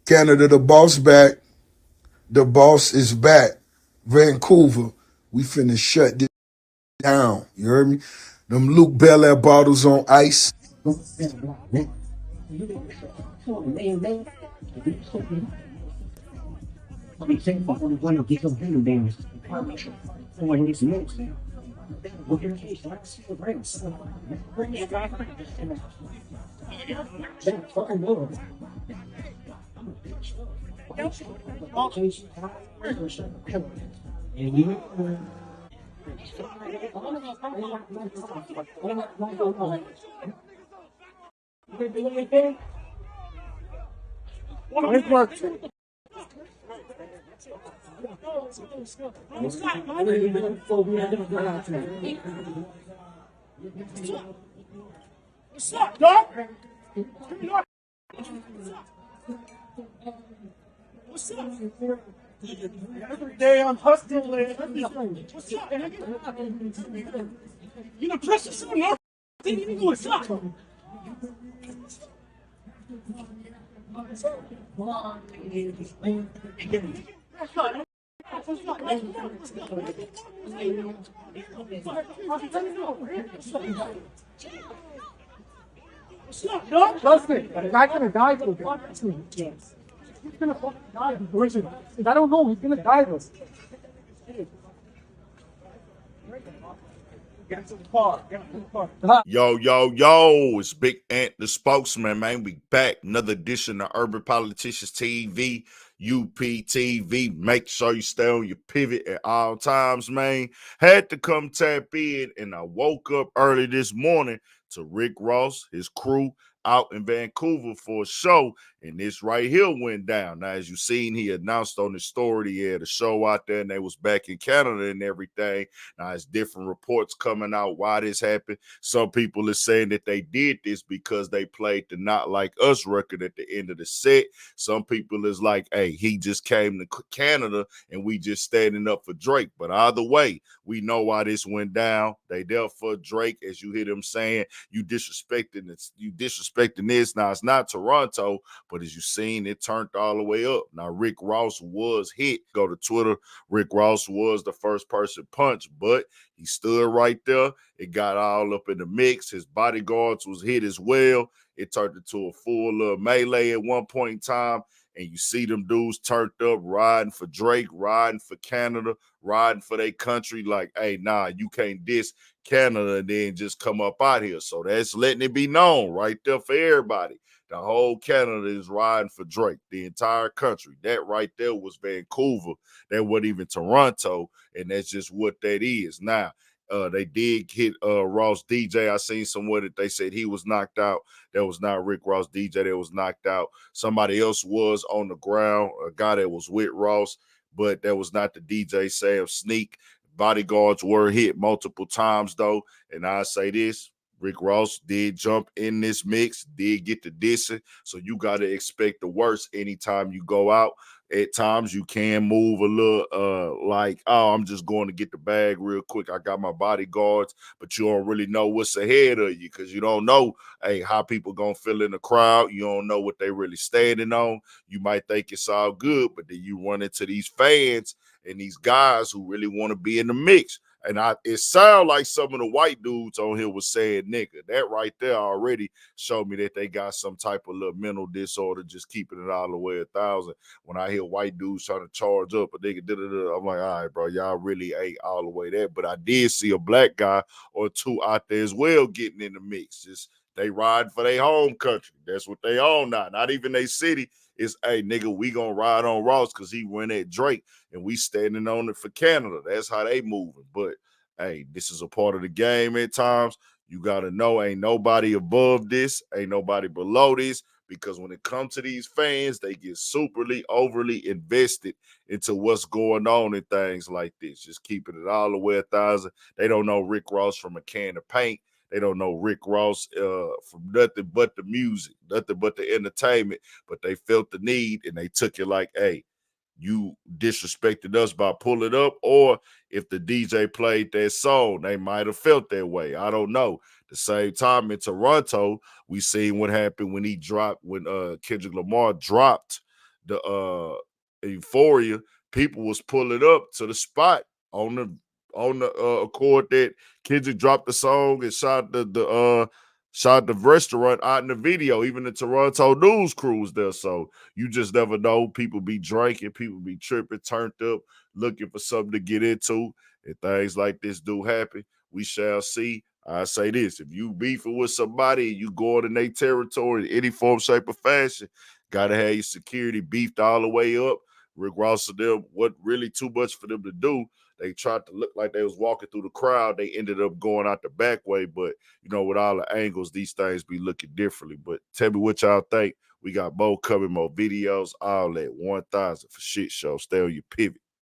Canada, the boss back. The boss is back. Vancouver, we finna shut this down. You heard me? Them Luke Belair bottles on ice. What's up, dog? What's up? Every day I'm hustling. What's up, nigga? You know, press yourself up. What's up? What's up, dog? Trust me, the guy's gonna die for this. He's gonna fucking die. I don't know, he's gonna die for this. Get to the car. Get to the car. Yo, it's Big Ant, the spokesman, man. We back. Another edition of Urban Politicians TV, UPTV. Make sure you stay on your pivot at all times, man. Had to come tap in, and I woke up early this morning to Rick Ross, his crew, out in Vancouver for a show, and this right here went down. Now, as you seen, he announced on his story that he had a show out there, and they was back in Canada and everything. Now, it's different reports coming out why this happened. Some people are saying that they did this because they played the Not Like Us record at the end of the set. Some people is like, hey, he just came to Canada and we just standing up for Drake. But either way, we know why this went down. They there for Drake, as you hear them saying, you disrespecting this. Now, it's not Toronto, but as you seen, it turned all the way up. Now, Rick Ross was hit. Go to Twitter. Rick Ross was the first person punched, but he stood right there. It got all up in the mix. His bodyguards was hit as well. It turned into a full melee at one point in time. And you see them dudes turned up, riding for Drake, riding for Canada, riding for their country. Like, hey, nah, you can't diss Canada and then just come up out here. So that's letting it be known right there for everybody. The whole Canada is riding for Drake, the entire country. That right there was Vancouver. That wasn't even Toronto, and that's just what that is. Now, they did hit Ross DJ. I seen somewhere that they said he was knocked out. That was not Rick Ross DJ that was knocked out. Somebody else was on the ground, a guy that was with Ross, but that was not the DJ Sam Sneak. Bodyguards were hit multiple times, though, and I say this, Rick Ross did jump in this mix, did get the dissing, so you got to expect the worst anytime you go out. At times you can move a little like, oh, I'm just going to get the bag real quick. I got my bodyguards, but you don't really know what's ahead of you because you don't know, hey, how people going to feel in the crowd. You don't know what they really standing on. You might think it's all good, but then you run into these fans and these guys who really want to be in the mix. And it sounds like some of the white dudes on here was saying nigga. That right there already showed me that they got some type of little mental disorder, just keeping it all the way 1,000. When I hear white dudes trying to charge up a nigga, I'm like, all right, bro, y'all really ain't all the way there. But I did see a black guy or two out there as well getting in the mix. Just they riding for their home country. That's what they own now. Not even their city. It's, hey, nigga, we gonna ride on Ross because he went at Drake and we standing on it for Canada. That's how they moving. But, hey, this is a part of the game at times. You got to know ain't nobody above this, ain't nobody below this, because when it comes to these fans, they get superly, overly invested into what's going on and things like this. Just keeping it all the way 1,000. They don't know Rick Ross from a can of paint. They don't know Rick Ross from nothing but the music, nothing but the entertainment, but they felt the need and they took it like, hey, you disrespected us by pulling up, or if the DJ played that song, they might have felt that way. I don't know. The same time in Toronto, we seen what happened when Kendrick Lamar dropped the Euphoria, people was pulling up to the spot on the accord that Kendrick dropped the song and shot the restaurant out in the video. Even the Toronto news crew was there. So you just never know. People be drinking, people be tripping, turned up, looking for something to get into. And things like this do happen. We shall see. I say this: if you beefing with somebody and you going in their territory in any form, shape, or fashion, gotta have your security beefed all the way up. Rick Ross and them, what really too much for them to do. They tried to look like they was walking through the crowd. They ended up going out the back way. But, with all the angles, these things be looking differently. But tell me what y'all think. We got more coming, more videos, all that. 1,000 for shit show. Stay on your pivot.